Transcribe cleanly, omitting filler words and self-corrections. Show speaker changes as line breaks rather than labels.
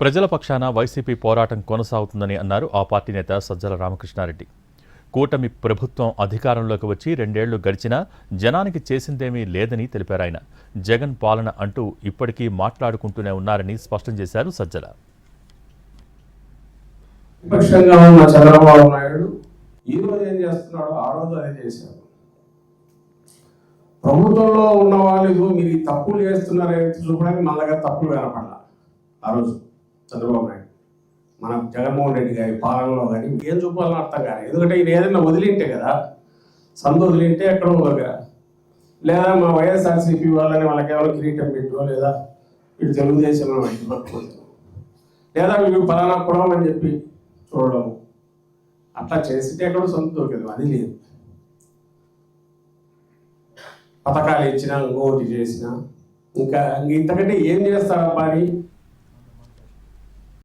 ప్రజల పక్షాన వైసీపీ పోరాటం కొనసాగుతుందని అన్నారు ఆ పార్టీ నేత సజ్జల రామకృష్ణారెడ్డి. కూటమి ప్రభుత్వం అధికారంలోకి వచ్చి 2 ఏళ్లు గడిచినా జనానికి చేసిందేమీ లేదని తెలిపారు ఆయన. జగన్ పాలన అంటూ ఇప్పటికీ మాట్లాడుకుంటూనే ఉన్నారని స్పష్టం చేశారు సజ్జల.
విపక్షంగా ఉన్న చంద్రబాబు నాయుడు ఈ రోజు ఏం చేస్తున్నాడో ఆ రోజు అదే చేశారు. ప్రభుత్వంలో ఉన్న వాళ్ళు మీరు తప్పులు చేస్తున్నారని చూపడానికి మన దగ్గర తప్పులు కనపడాల. ఆ రోజు చంద్రబాబు నాయుడు మన జగన్మోహన్ రెడ్డి గారి పాలనలో కానీ ఏం చూపాలని అర్థం కాదు. ఎందుకంటే ఈయన ఏదైనా వదిలింటే కదా, సందు వదిలింటే ఎక్కడో దగ్గర, లేదా మా వైఎస్ఆర్సీపీ వాళ్ళని వాళ్ళకి ఏమైనా కిరీటం పెట్టో, లేదా వీడు తెలుగుదేశం పట్టుకోవచ్చు, లేదా వీడు ఫలానా కులం అని చెప్పి చూడడం, అట్లా చేసితే ఎక్కడో సొంత దొరికేది. అది లేదు. పథకాలు ఇచ్చినా, ఇంకోటి చేసినా, ఇంకా ఇంతకంటే ఏం చేస్తాడబ్బా అని